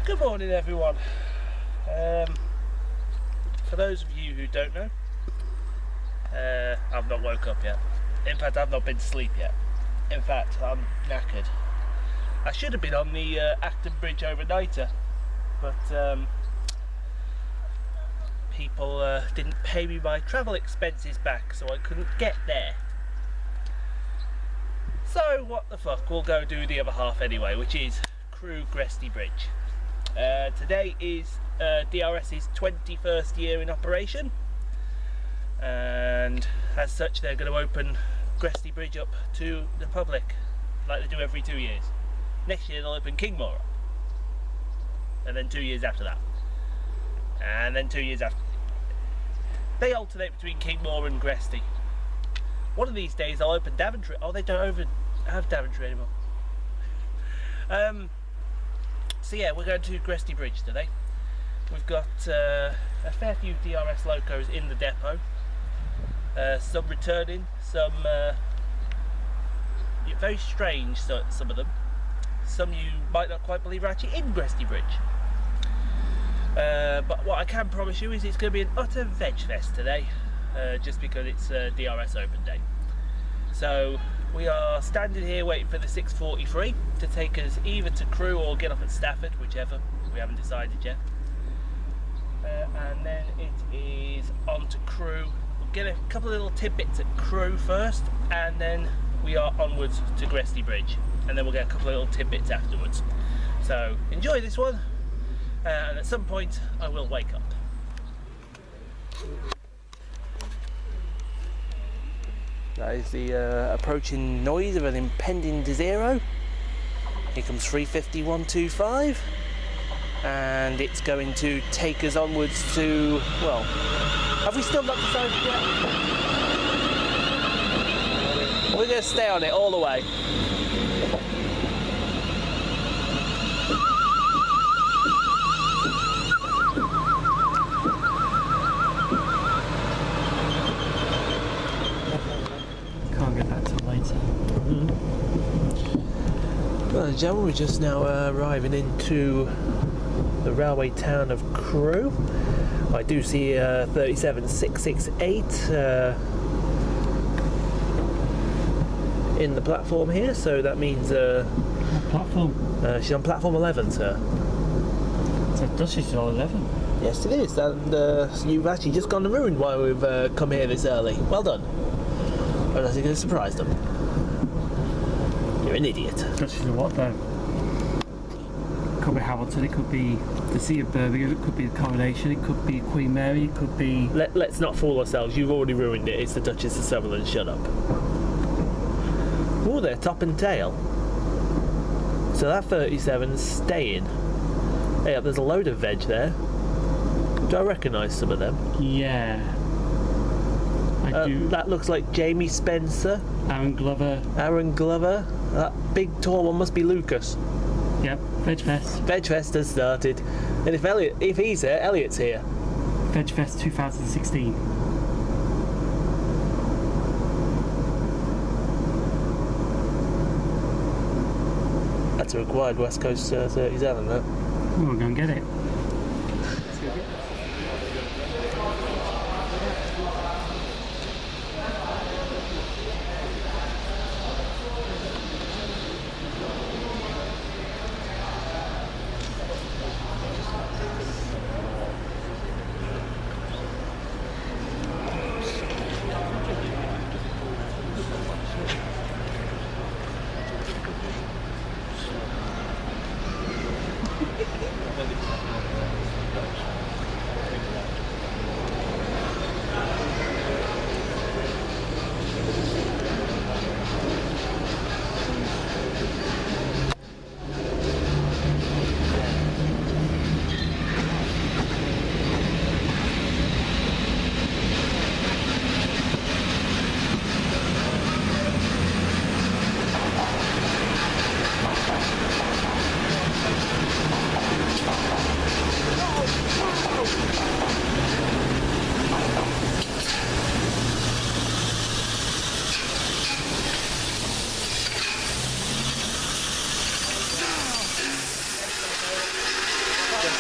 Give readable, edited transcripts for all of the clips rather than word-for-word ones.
Good morning, everyone. For those of you who don't know, I've not woke up yet. In fact, I've not been to sleep yet. In fact, I'm knackered. I should have been on the Acton Bridge overnighter, but people didn't pay me my travel expenses back, so I couldn't get there. So what the fuck, we'll go do the other half anyway, which is Crewe Gresty Bridge. Today is DRS's 21st year in operation, and as such they're going to open Gresty Bridge up to the public like they do every 2 years. Next year they'll open Kingmore up, and then 2 years after that, and then 2 years after. They alternate between Kingmore and Gresty. One of these days I'll open Daventry. Oh, they don't have Daventry anymore. So yeah, we're going to Gresty Bridge today. We've got a fair few DRS locos in the depot. Some returning, some very strange, some of them. Some you might not quite believe are actually in Gresty Bridge. But what I can promise you is it's going to be an utter veg fest today, just because it's DRS open day. So we are standing here waiting for the 6:43 to take us either to Crewe or get off at Stafford, whichever. We haven't decided yet. And then it is on to Crewe. We'll get a couple of little tidbits at Crewe first, and then we are onwards to Gresty Bridge, and then we'll get a couple of little tidbits afterwards. So enjoy this one, and at some point I will wake up. That is the approaching noise of an impending zero. Here comes 35125, and it's going to take us onwards to, well, have we still not decided yet? We're going to stay on it all the way. Well, gentlemen, we're just now arriving into the railway town of Crewe. I do see 37668 in the platform here, so that means platform? She's on platform 11, sir. So Duchess is on 11? Yes, it is, and you've actually just gone and ruined why we've come here this early. Well done. I don't think it's surprised them. You're an idiot. Duchess of what though? It could be Hamilton, it could be the Sea of Birmingham, it could be the Coronation, it could be Queen Mary, it could be... Let's not fool ourselves, you've already ruined it. It's the Duchess of Sutherland, shut up. Oh, they're top and tail. So that 37's staying. Hey, there's a load of veg there. Do I recognise some of them? Yeah. I do. That looks like Jamie Spencer. Aaron Glover. Aaron Glover. That big tall one must be Lucas. Yep, Vegfest. Vegfest has started. And if he's here, Elliot's here. Vegfest 2016. That's a required West Coast 37, that. We'll go and get it.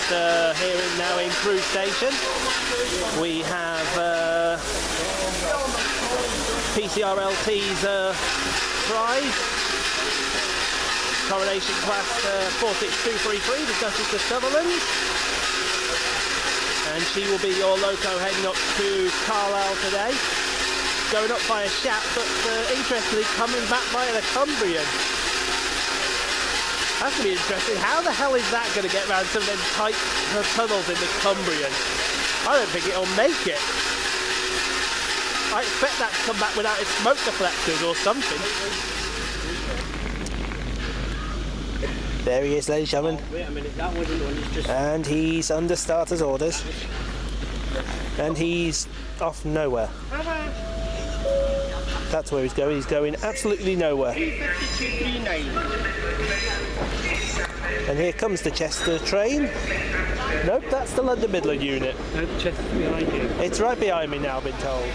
here now in Crewe station. We have PCRLT's prize, coronation class 46233, the Duchess of Sutherland. And she will be your loco heading up to Carlisle today. Going up by a Shat, but interestingly coming back by a Cumbrian. That's going to be interesting. How the hell is that going to get around some of them tight tunnels in the Cumbrian? I don't think it'll make it. I expect that to come back without its smoke deflectors or something. There he is, ladies and gentlemen. Wait a minute, that wasn't one, it's just... And he's under starter's orders. And he's off nowhere. That's where he's going. He's going absolutely nowhere. And here comes the Chester train. Nope, that's the London Midland unit. No, the Chester's behind you. It's right behind me now, I've been told.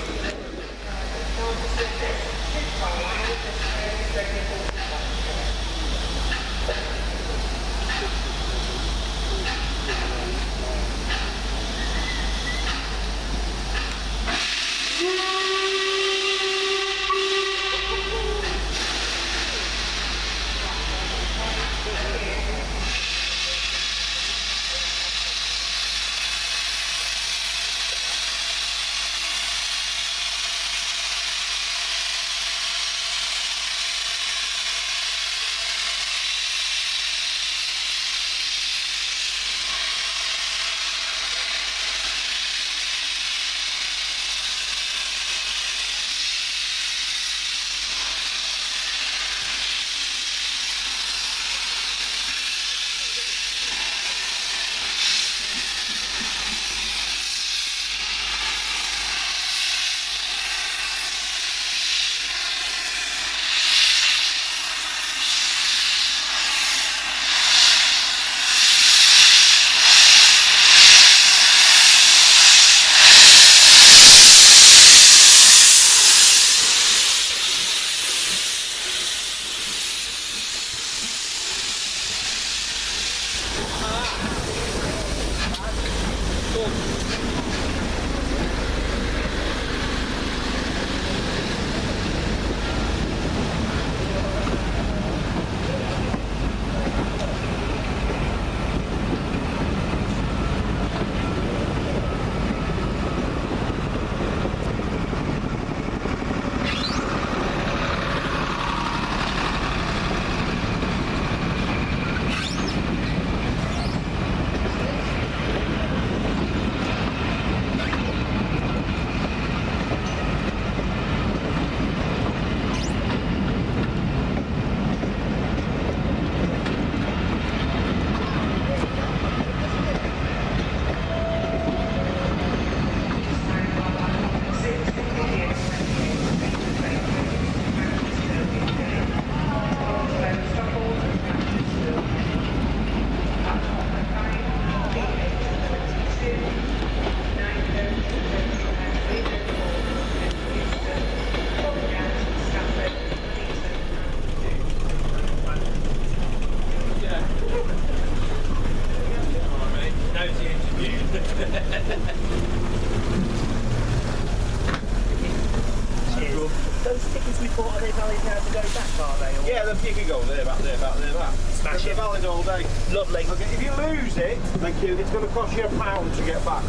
Those tickets we bought, are they valid now to go back, are they? Or? Yeah, you can go there, back there, back there, back. Smash it. They're valid all day. Lovely. Okay, if you lose it, thank you, it's going to cost you £1 to get back.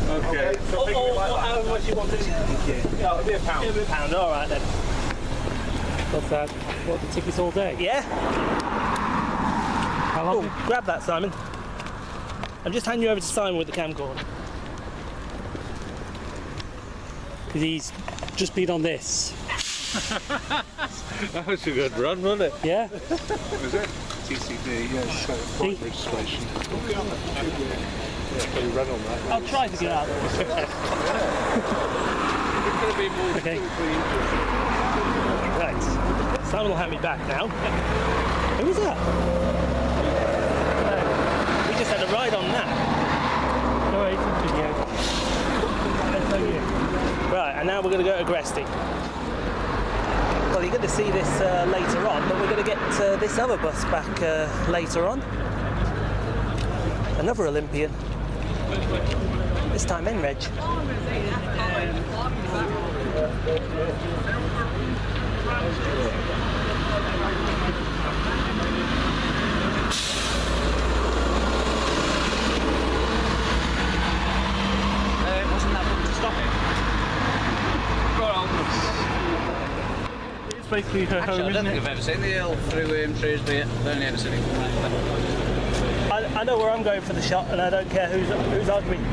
Okay. So think of it like that. How much you want to Yeah, it'll be £1. It'll be £1, alright then. What's that? What, the tickets all day? Yeah? How long? Oh, grab that, Simon. I'm just handing you over to Simon with the camcorder. Because he's just been on this. That was a good run, wasn't it? Yeah? Was it? TCD, yes. Bridge Station. Yeah, you ran on that. I'll try to get out of this. Okay. Right. Simon will hand me back now. Who was that? We just had a ride on that. No, it's a video. That's on you. Right, and now we're going to go to Gresty. Well, you're going to see this later on, but we're going to get this other bus back later on. Another Olympian. This time in reg. Wasn't that one to stop it? It's basically her Actually, home, I don't isn't think it? I've ever seen the hill through Shrewsbury. I've only ever seen it from I know where I'm going for the shot, and I don't care who's arguing.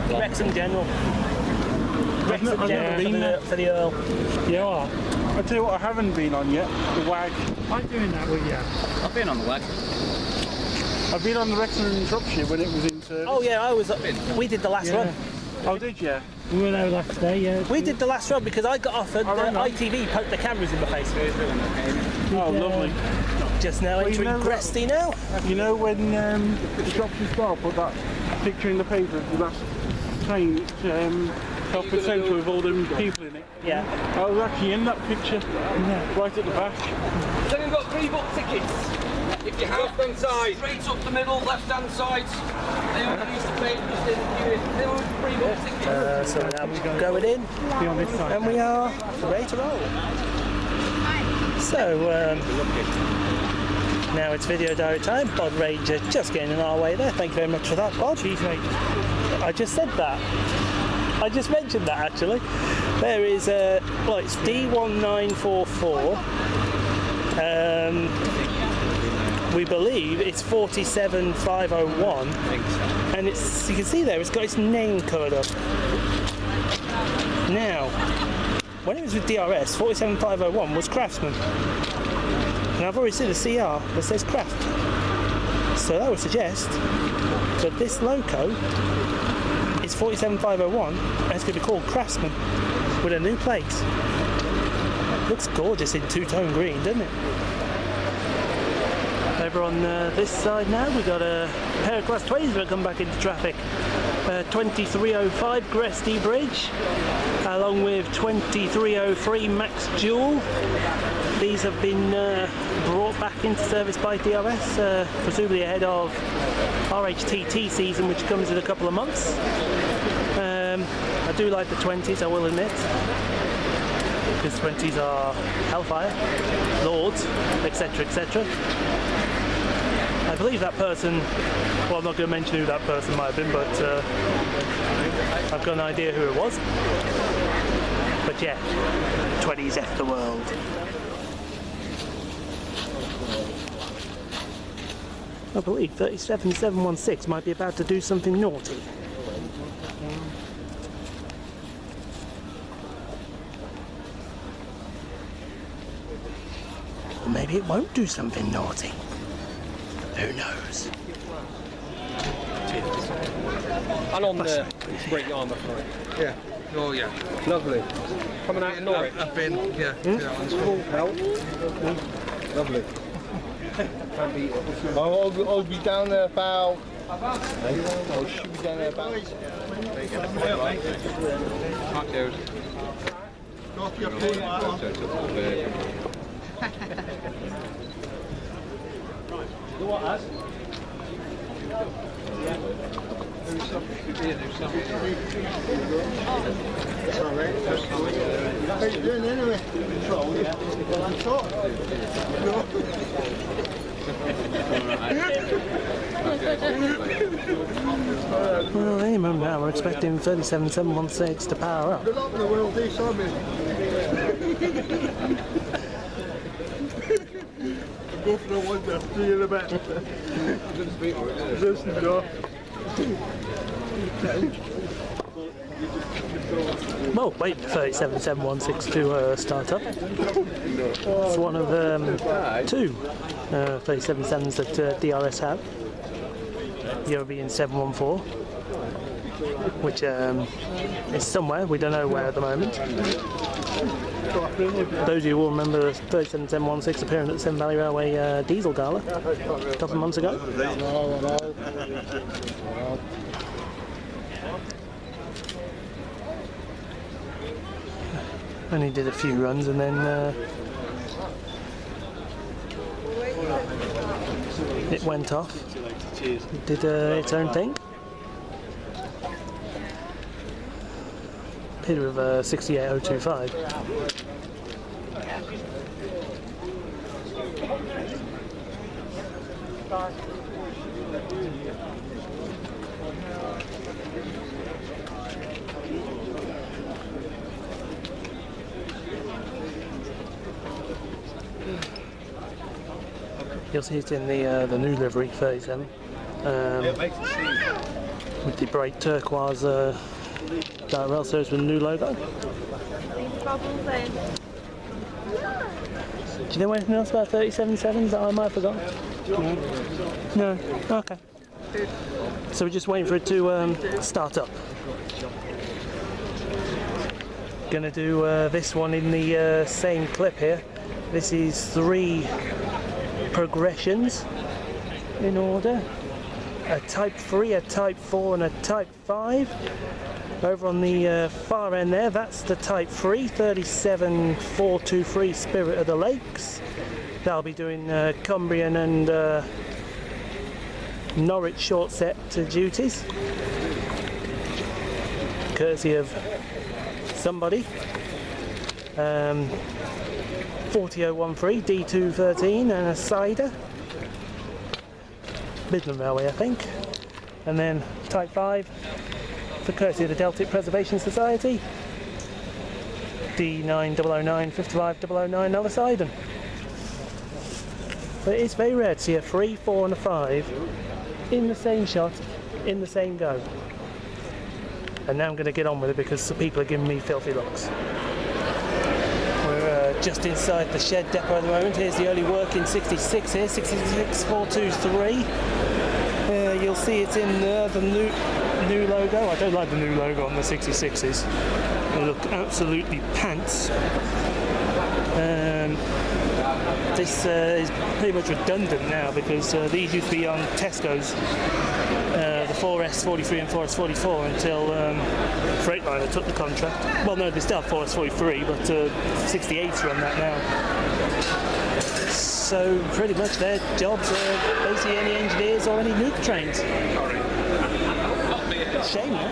Wrexham General. Wrexham General for the Earl. Yeah, well, I tell you what I haven't been on yet, the WAG. I'm doing that with you. I've been on the WAG. I've been on the Wrexham in Shropshire when it was in service. Oh yeah, I was. We did the last run. Oh, did you? We were there last day, yeah. We did the last run because I got offered ITV poked the cameras in my face. Oh, lovely. Just now entering Gresty now. You know when the Shropshire Star put that picture in the paper of the last train Telford Central with all them people in it? Yeah. I was actually in that picture, right at the back. Then you've got pre-book tickets. If you have them side, straight up the middle, left-hand side. They only used to pay just in they were pre-book tickets. So now we're going in, Be on this side. and we are ready to roll. So now it's video diary time. Bod Ranger just getting in our way there. Thank you very much for that, Bod. Cheese Ranger. I just said that. I just mentioned that actually. There is well, it's D1944. We believe it's 47501, and it's, you can see there, it's got its name covered up. Now, when it was with DRS, 47501 was Craftsman, and I've already seen the CR that says Craft, so that would suggest that this loco is 47501, and it's going to be called Craftsman with a new plate. Looks gorgeous in two-tone green, doesn't it? Over on this side now, we've got a pair of Class 20s that come back into traffic. 2305 Gresty Bridge, along with 2303 Max Jewel. These have been brought back into service by DRS, presumably ahead of RHTT season, which comes in a couple of months. I do like the 20s, I will admit. Because 20s are Hellfire, Lords, etc, etc. I believe that person, well, I'm not going to mention who that person might have been, but I've got an idea who it was. But yeah, 20s F the world. I believe 37716 might be about to do something naughty. Or maybe it won't do something naughty. Who knows? And on the great armour front. Yeah. Oh yeah. Lovely. Coming out in Norwich. I've been, yeah. That one's cool. Lovely. I'll be down there about. I should be down there about. How you doing anyway? Well, any moment now we're expecting 37716 to power up. Good luck with the world, do something. Go for the one there, see you in a bit. Well, wait for 37716 to start up. It's one of two 377s that DRS have. The other being 714, which is somewhere, we don't know where at the moment. Those of you will remember the 37716 appearing at the Severn Valley Railway diesel gala a couple of months ago. Only did a few runs and then it went off. It did its own thing. Hit it with 68025. You'll see it in the new livery 37, with the bright turquoise DRS service with the new logo. Do you know anything else about 37.7s that I might have forgotten? No. No? Okay. So we're just waiting for it to start up. Gonna do this one in the same clip here. This is 3 progressions in order. A Type 3, a Type 4 and a Type 5. Over on the far end there, that's the Type 3, 37423 Spirit of the Lakes. That'll be doing Cumbrian and Norwich short set duties, courtesy of somebody. 40013 D213 and a cider, Midland Railway I think. And then Type 5 for courtesy of the Deltic Preservation Society, D9009 55009 another cider. But it's very rare to see a 3, 4 and a 5 in the same shot in the same go. And now I'm going to get on with it because the people are giving me filthy looks. Just inside the shed depot at the moment. Here's the early working 66 here, 66423. You'll see it's in the new logo. I don't like the new logo on the 66s. They look absolutely pants. This is pretty much redundant now because these used to be on Tesco's, the 4S43 and 4S44 until Freightliner took the contract. Well, no, they still have 4S43, but 68s run that now. So pretty much their jobs are basically any engineers or any nuke trains. Shame, huh?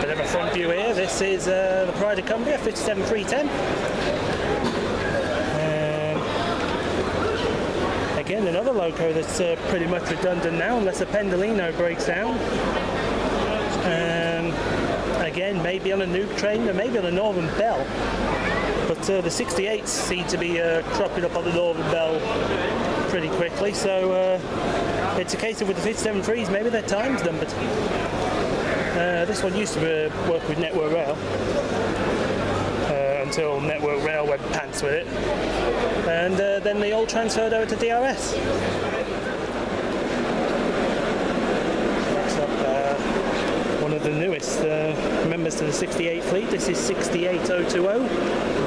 Bit of a front view here. This is the Pride of Cumbria 57310. Again, another loco that's pretty much redundant now, unless a Pendolino breaks down. Again, maybe on a nuke train, or maybe on a Northern Bell. But the 68s seem to be cropping up on the Northern Bell pretty quickly, so it's a case of with the 573s, maybe their time's numbered. This one used to work with Network Rail, until Network Rail went pants with it. And then they all transferred over to DRS. Next up, one of the newest members to the 68 fleet. This is 68020,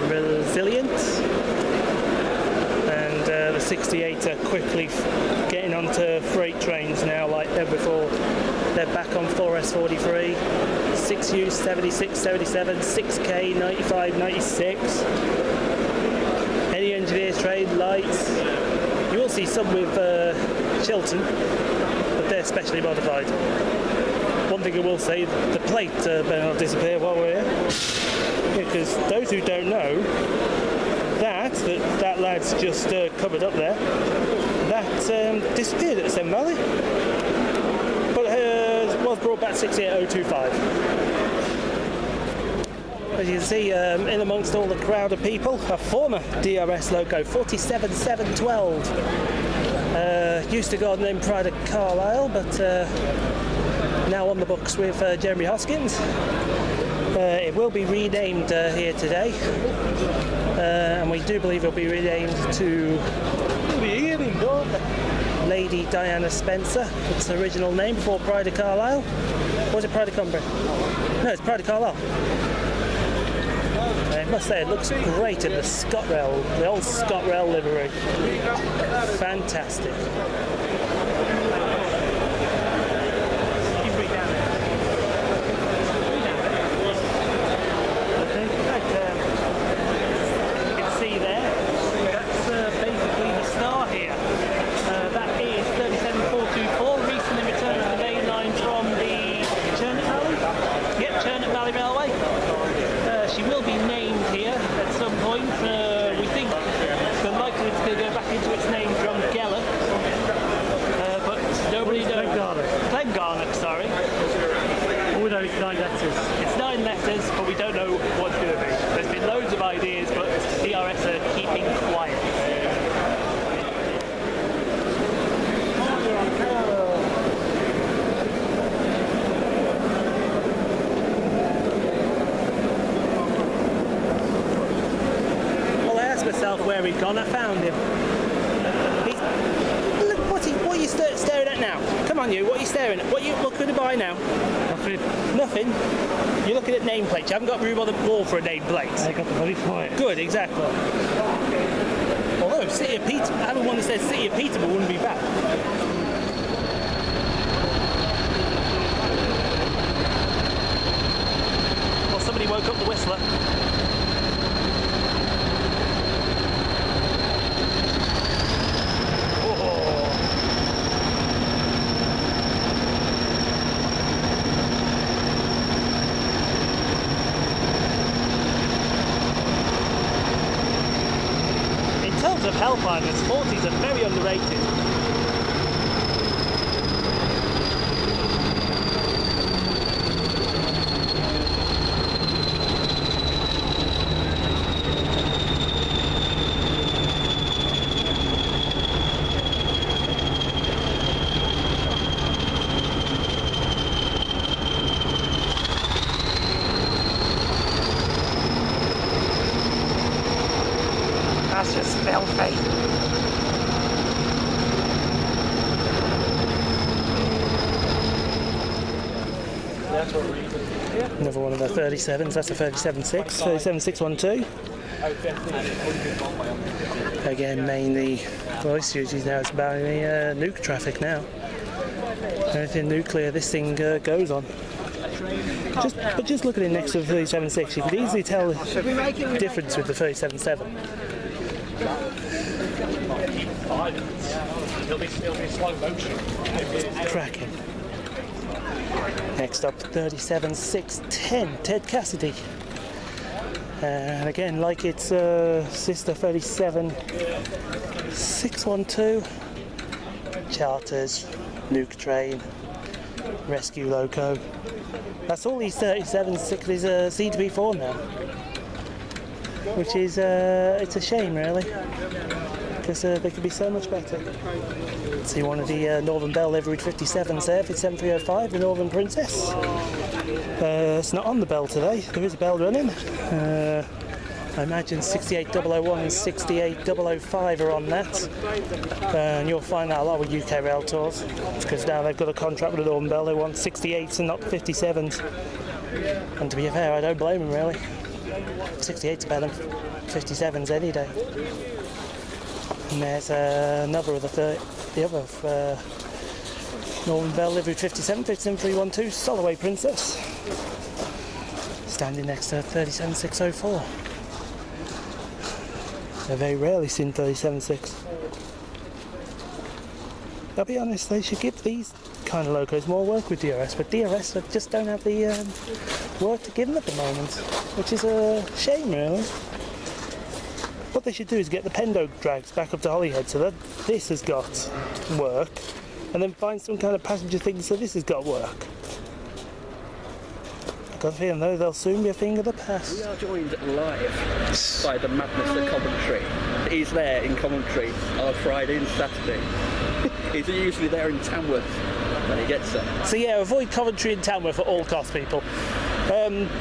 Resilient. And the 68 are quickly getting onto freight trains now like ever before. They're back on 4S43, 6U 76, 77, 6K 95, 96. Any engineer's trade, lights. You will see some with Chiltern, but they're specially modified. One thing I will say, the plate better not disappear while we're here. Because those who don't know, that lad's just covered up there, that disappeared at the Severn Valley. But was brought back 68025. As you can see, in amongst all the crowd of people, a former DRS loco, 47712. Used to go on the name Pride of Carlisle, but now on the books with Jeremy Hoskins. It will be renamed here today, and we do believe it will be renamed to Lady Diana Spencer. Its original name before Pride of Carlisle. Or was it Pride of Cumbria? No, it's Pride of Carlisle. I must say, it looks great in the ScotRail, the old ScotRail livery. Fantastic. You can see there, that's basically the star here. where he'd gone. I found him. Look, what are you staring at now? Come on, you. What are you staring at? What are you looking to buy now? Nothing. Nothing. You're looking at nameplates. You haven't got room on the wall for a nameplate. I got the money for it. Good, exactly. Although having one that says City of Peterborough wouldn't be bad. Well, somebody woke up the whistler. Of Hellfighters, 40s are very underrated. That's just filthy. Another one of the 37s, that's a 37.6, 37.612. Again, mainly, well, this usually now it's about the nuke traffic now. Anything nuclear, this thing goes on. But just looking at it next to the 37.6, you could easily tell the difference with the 37.7. It'll be slow motion. Cracking. Next up, 37.610, Ted Cassidy. And again, like its sister 37.612, charters, nuke train, rescue loco. That's all these 37.6 seem to be for now. Which is, it's a shame really, because they could be so much better. See one of the Northern Bell Livery 57s there, 57.305, the Northern Princess. It's not on the bell today, there is a bell running. I imagine 68.001 and 68.005 are on that. And you'll find that a lot with UK rail tours, because now they've got a contract with the Northern Bell, they want 68s and not 57s. And to be fair, I don't blame them really. 68's better than 57s any day. And there's another of the other Northern Bell Livery 57, 57.312, Soloway Princess. Standing next to 37.604. I've very rarely seen 37.6. I'll be honest, they should give these kind of locos more work with DRS, but DRS just don't have the work to give them at the moment, which is a shame really. What they should do is get the Pendo drags back up to Holyhead so that this has got work, and then find some kind of passenger thing so this has got work. I've got a feeling though they'll soon be a thing of the past. We are joined live by the madness of Coventry. He's there in Coventry on Friday and Saturday. He's usually there in Tamworth when he gets there. So yeah, avoid Coventry and Tamworth at all costs, people.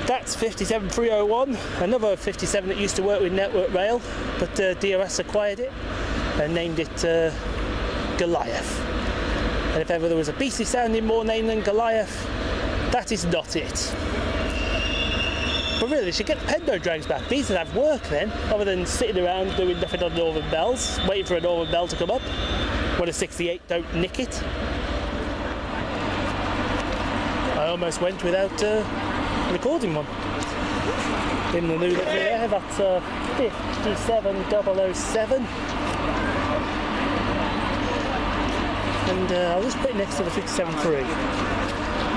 That's 57.301, another 57 that used to work with Network Rail, but DRS acquired it and named it Goliath. And if ever there was a beastly sounding more name than Goliath, that is not it. But really, they should get the Pendo drags back. These would have work then, other than sitting around doing nothing on Northern Bells, waiting for a Northern Bell to come up, when a 68 don't nick it. I almost went without recording one. In the new livery there, that's 57.007. And I'll just put it next to the 57.3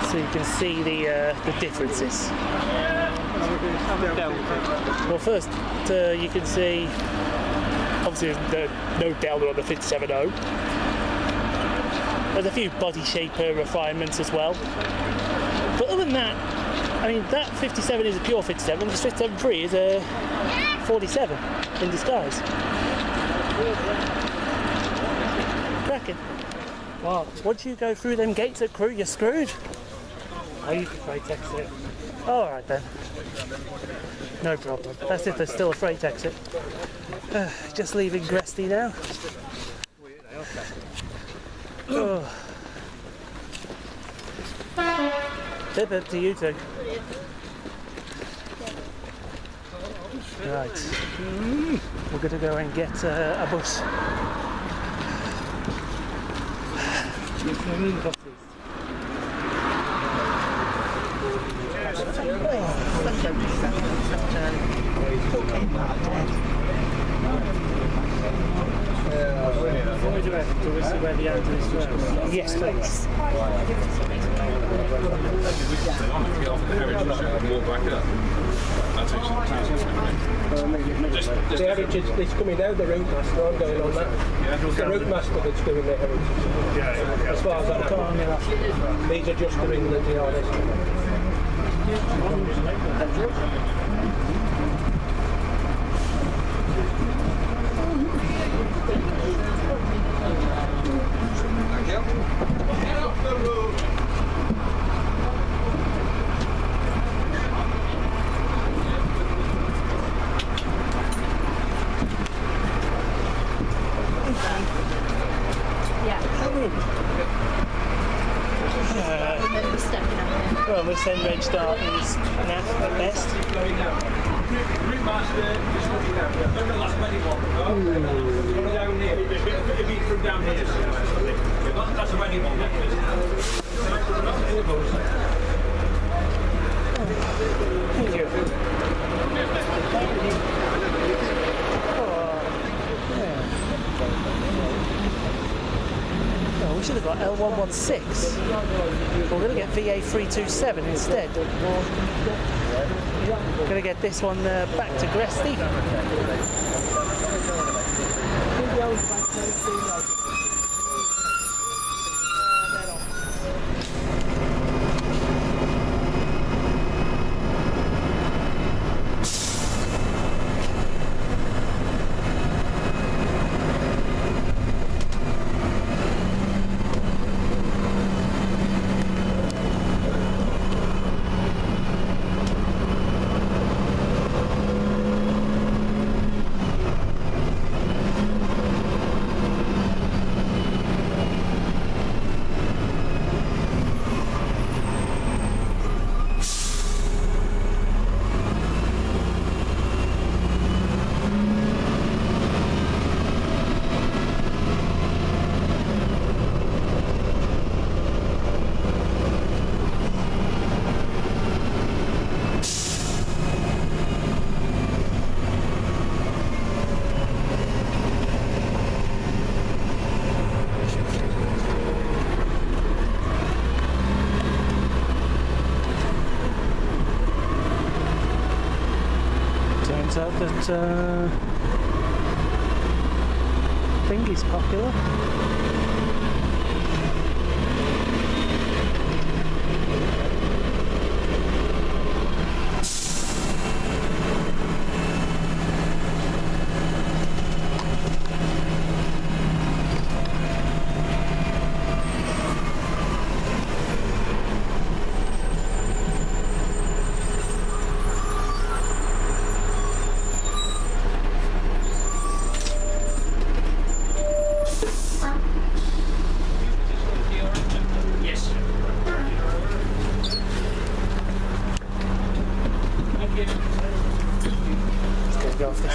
so you can see the differences. Well, first you can see obviously there's no downer on the 57.0. There's a few body shape refinements as well. But other than that, I mean, that 57 is a pure 57, this 57.3 is a 47 in disguise. Cracking. Wow, once you go through them gates at Crewe, you're screwed. Oh, you can freight exit. Alright then. No problem. That's if there's still a freight exit. Just leaving Gresty now. Oh. Tip up to you two. Right. We're going to go and get a bus. Do we see where the end is first? Yes, please. The heritage is coming out, the route master, I'm going on that. It's the route master that's doing the heritage. As far as I know. These are just doing the DRS. Well, we'll send Reg Dart is naff at best. Route master is looking down here. Don't know that's wedding one. Down here. If you from down here. That's a wedding one. Thank you. Oh, we should have got L116. We're going to get VA327 instead. We're going to get this one back to Gresty. That thing is popular.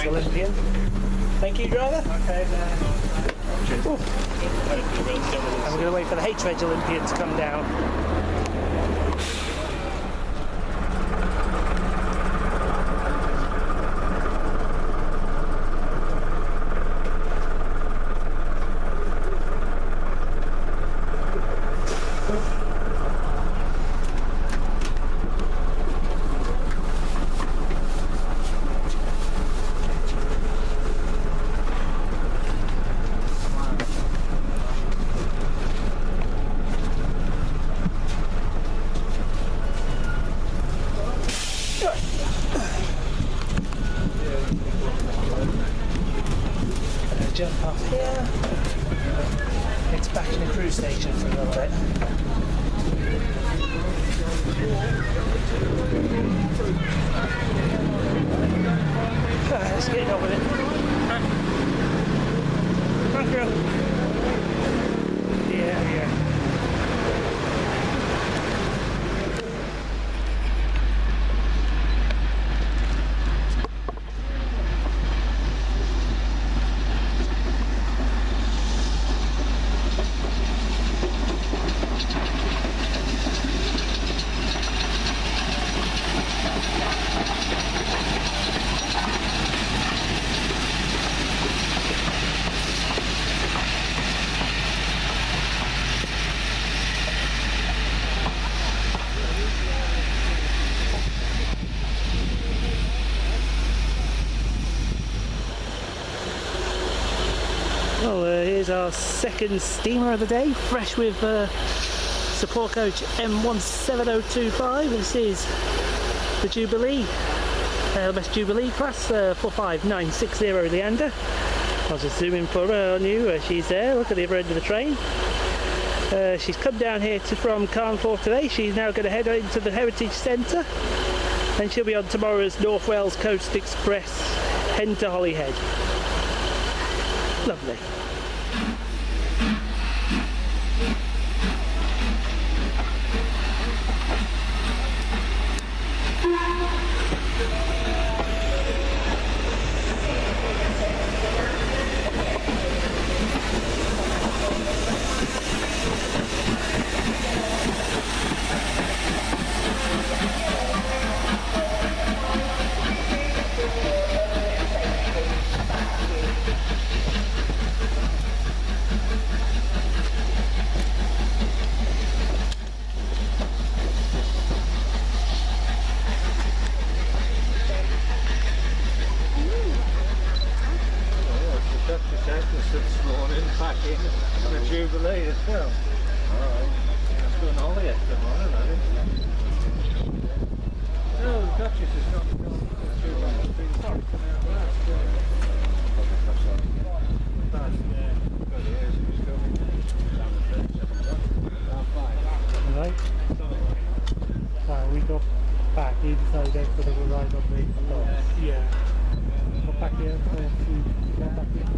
Olympian. Thank you, driver. Okay, cheers. And we're going to wait for the H-Reg Olympian to come down. Jump off here. It's back in the Crewe station for a little bit. Let's get on with it. Crewe. Yeah. Well, here's our second steamer of the day, fresh with support coach M17025. This is the Jubilee, LMS Jubilee class 45960 Leander. I'll just zoom in for her on you. She's there, look at the other end of the train. She's come down here from Carnforth today. She's now going to head into the Heritage Centre, and she'll be on tomorrow's North Wales Coast Express, Hen to Holyhead. Lovely. This morning, back in the Jubilee as well. Alright, that's going all the extra morning, hasn't it? No, the Duchess has not gone to the Jubilee. It's been coming out last, Right, we got back. He decided to put a ride on the logs. Yeah. Got back here, to go back here.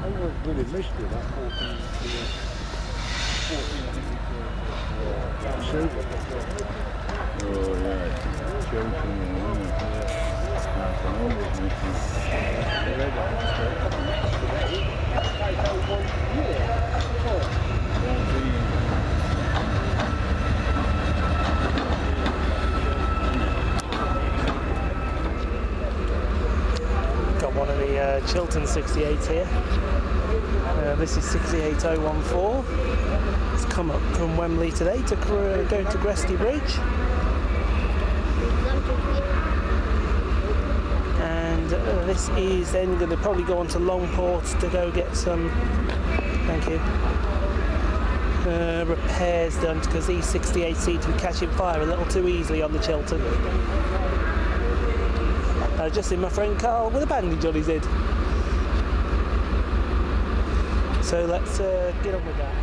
I really missed it, that 14, oh yeah, Got one of the Chiltern 68s here. This is 68014. It's come up from Wembley today to go to Gresty Bridge. And this is then going to probably go on to Longport to go get some, thank you, repairs done, because these 68 seats were catching fire a little too easily on the Chiltern. Just seen my friend Carl with a bandage on his head. So let's get on with that.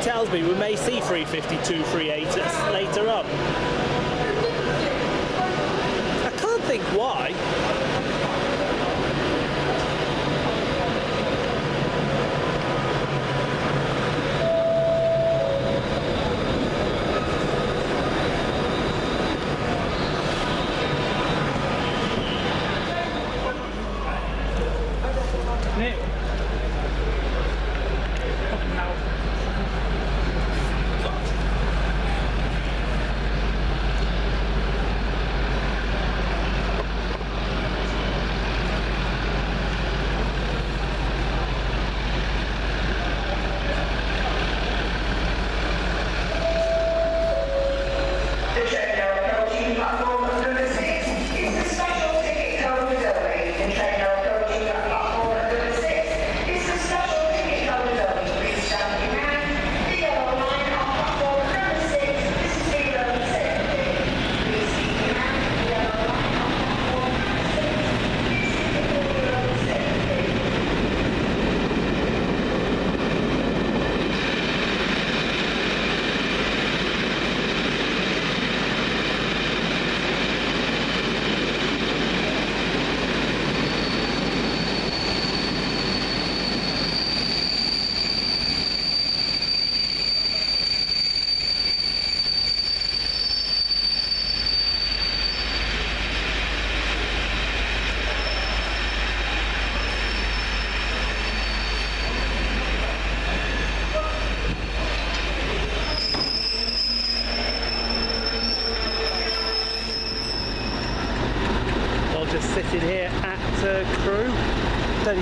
Tells me we may see 352 380s later on. I can't think why.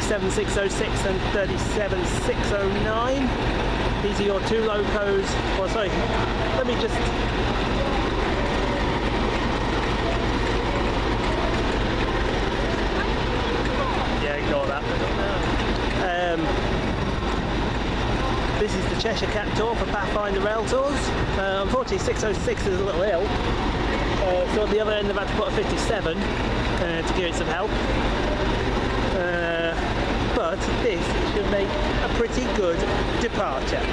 37606 and 37609. These are your two locos. Well, sorry, let me just... Yeah, ignore that. This is the Cheshire Cat tour for Pathfinder Rail Tours. Unfortunately 606 is a little ill, so at the other end I've had to put a 57 to give it some help. But this should make a pretty good departure.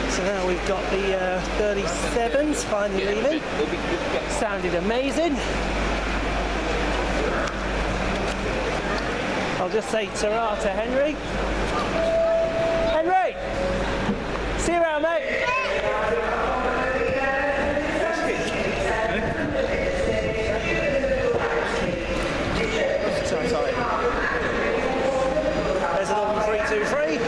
So now we've got the 37s finally leaving. Sounded amazing. I'll just say ta-ra to Henry. Henry! See you around, mate! Sorry. There's another 323.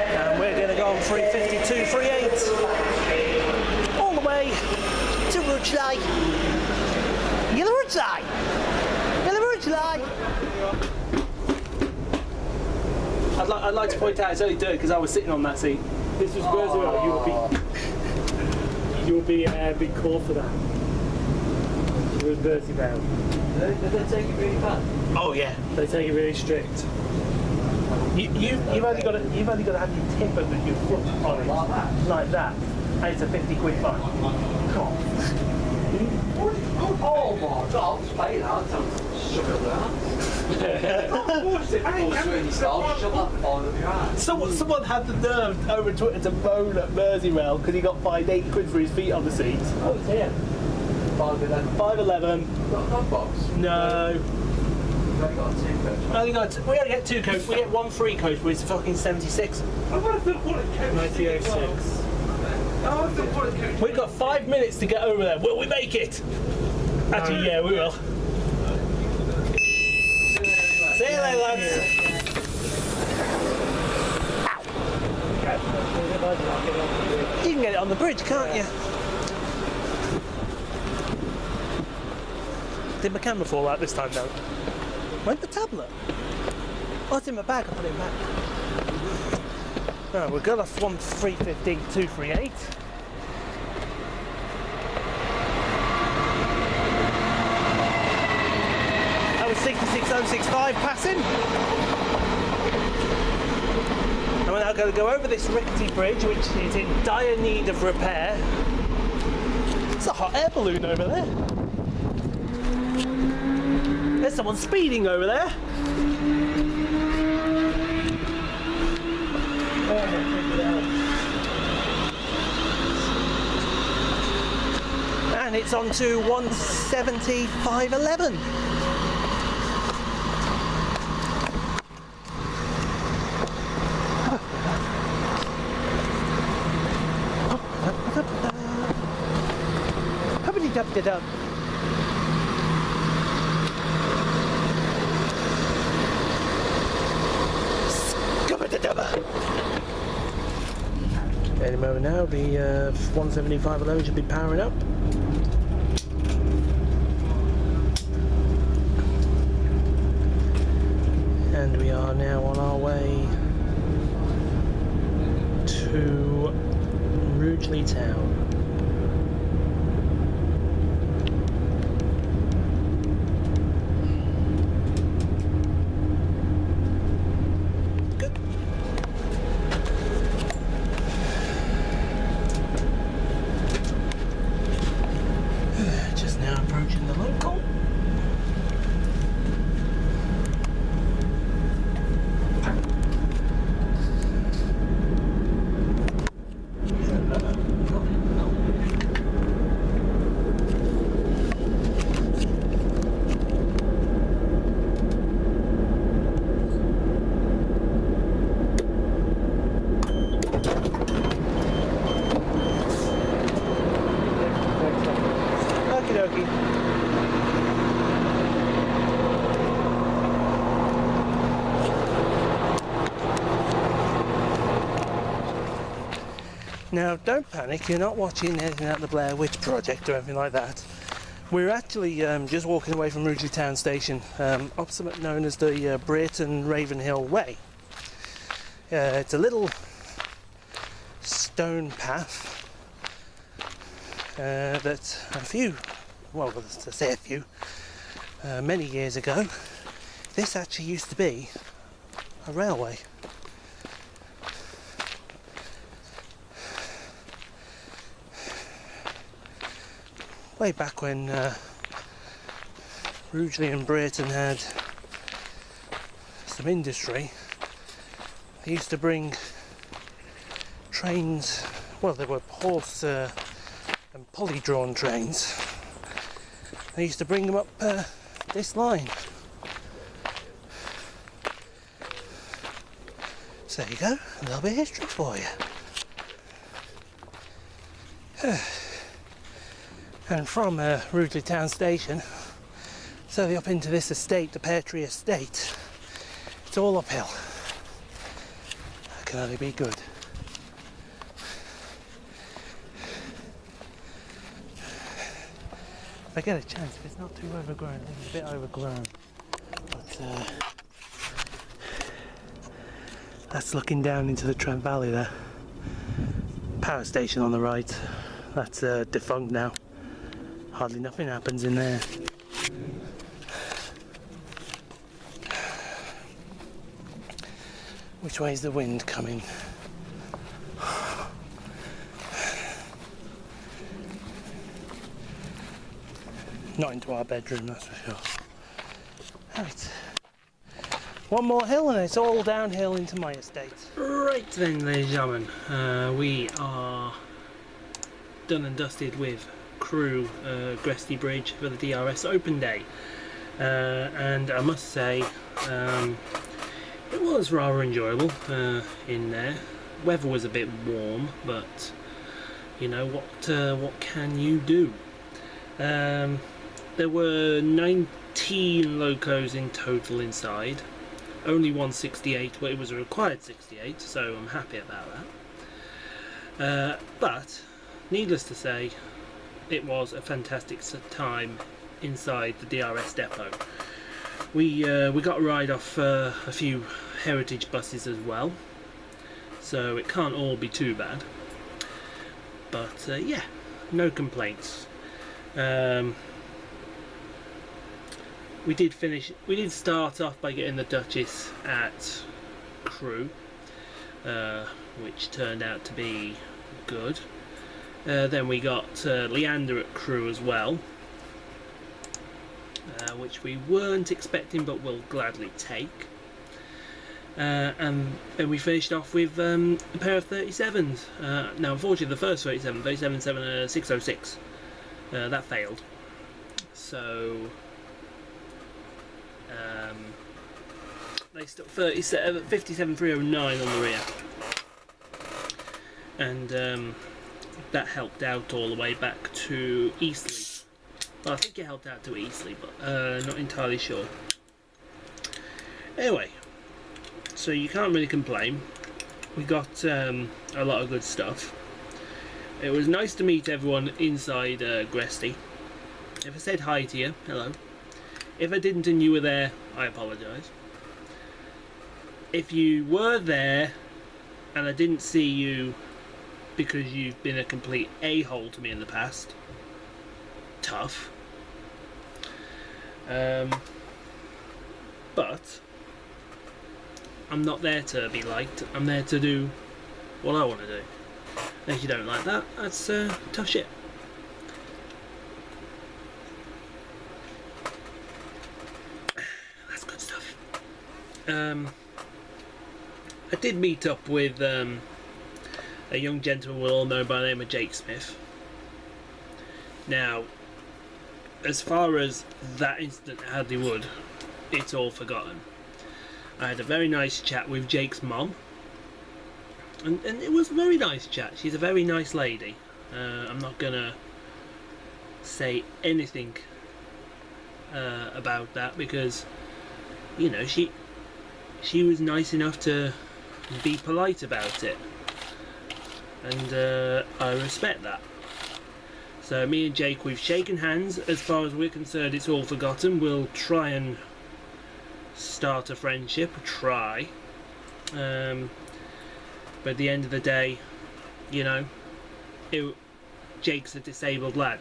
And we're going to go on 352.38 all the way to Rugeley. I'd like to point out it's only dirt because I was sitting on that seat. This was Merseyrail. You would be big call for that. It was Merseyrail. Did they take it really bad? Oh yeah, they take it really strict. You've only got to have your tip of your foot on it like that, and it's a 50 quid fine. Oh my God, I'll just pay that. Shove it up there. Someone had the nerve over Twitter to moan at Merseyrail because he got fined 8 quid for his feet on the seats. Oh, it's here. 511. Got a dog box? No. We've only got 2 coach. We only get 2 coach. We get 1 free coach, but it's fucking 76. 1906. We've got 5 minutes to get over there. Will we make it? Actually, yeah, we will. See you later, lads. You can get it on the bridge, can't you? Did my camera fall out this time, though? Where's the tablet? Oh, it's in my bag. I put it back. Oh, we've got off 315, 238. That was 66065 passing. And we're now going to go over this rickety bridge, which is in dire need of repair. It's a hot air balloon over there. There's someone speeding over there. And it's on to 175.11. Hubbity-dub-de-dub. Any moment now, the 175 alone should be powering up. And we are now on our way to Rugeley Town. Just now approaching the local. Now, don't panic, you're not watching anything at the Blair Witch Project or anything like that. We're actually just walking away from Rugeley Town Station, opposite known as the Brayton Ravenhill Way. It's a little stone path that a few, well, to say a few, many years ago, this actually used to be a railway. Way back when Rugeley and Brayton had some industry, they used to bring trains, well, they were horse and pulley drawn trains. They used to bring them up this line. So there you go, a little bit of history for you. And from Rugeley Town Station, so up into this estate, the Pear Tree Estate, it's all uphill. That can only be good. If I get a chance, if it's not too overgrown, it's a bit overgrown. But that's looking down into the Trent Valley there. Power station on the right, that's defunct now. Hardly nothing happens in there. Which way is the wind coming? Not into our bedroom, that's for sure. Right. One more hill and it's all downhill into my estate. Right then, ladies and gentlemen, we are done and dusted with Crewe Gresty Bridge for the DRS Open Day, and I must say it was rather enjoyable in there. Weather was a bit warm, but you know what can you do? There were 19 locos in total inside, only 168, but it was a required 68, so I'm happy about that. But needless to say, it was a fantastic time inside the DRS depot. We got a ride off a few heritage buses as well, so it can't all be too bad. But yeah, no complaints. We did start off by getting the Duchess at Crewe, which turned out to be good. Then we got Leander at Crewe as well, which we weren't expecting but will gladly take. And then we finished off with a pair of 37s. Now unfortunately the first 37-606, that failed. So they stuck 57-309 on the rear. And that helped out all the way back to Eastleigh. Well, I think it helped out to Eastleigh, but not entirely sure. Anyway, so you can't really complain. We got a lot of good stuff. it was nice to meet everyone inside Gresty. If I said hi to you, hello. If I didn't and you were there, I apologise. If you were there and I didn't see you because you've been a complete a-hole to me in the past, tough. But I'm not there to be liked. I'm there to do what I want to do. And if you don't like that, that's tough shit. That's good stuff. I did meet up with a young gentleman we'll all know by the name of Jake Smith. Now, as far as that incident at Hadley Wood, it's all forgotten. I had a very nice chat with Jake's mom, and it was a very nice chat. She's a very nice lady. I'm not gonna say anything about that because, you know, she was nice enough to be polite about it, and I respect that. So me and Jake, we've shaken hands. As far as we're concerned, it's all forgotten. We'll try and start a friendship, try. But at the end of the day, you know, Jake's a disabled lad.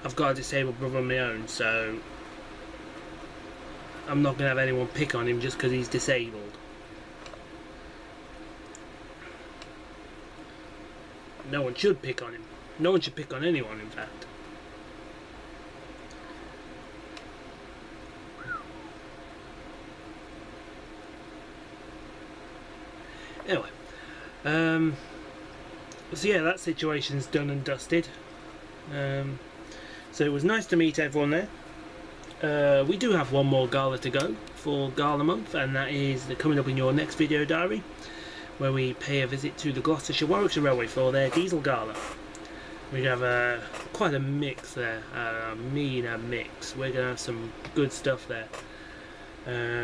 I've got a disabled brother of my own, so I'm not going to have anyone pick on him just because he's disabled. No one should pick on him. No one should pick on anyone, in fact. Anyway, so yeah, that situation's done and dusted. So it was nice to meet everyone there. We do have one more gala to go for Gala Month, and that is coming up in your next video diary, where we pay a visit to the Gloucestershire Warwickshire Railway for their diesel gala. We have quite a mix there, a mix. We're going to have some good stuff there.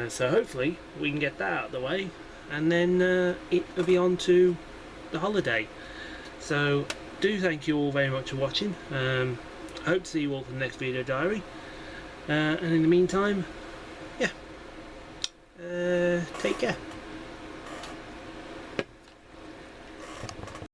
So hopefully we can get that out of the way, and then it will be on to the holiday. So do thank you all very much for watching. I hope to see you all for the next video diary. And in the meantime, yeah, take care.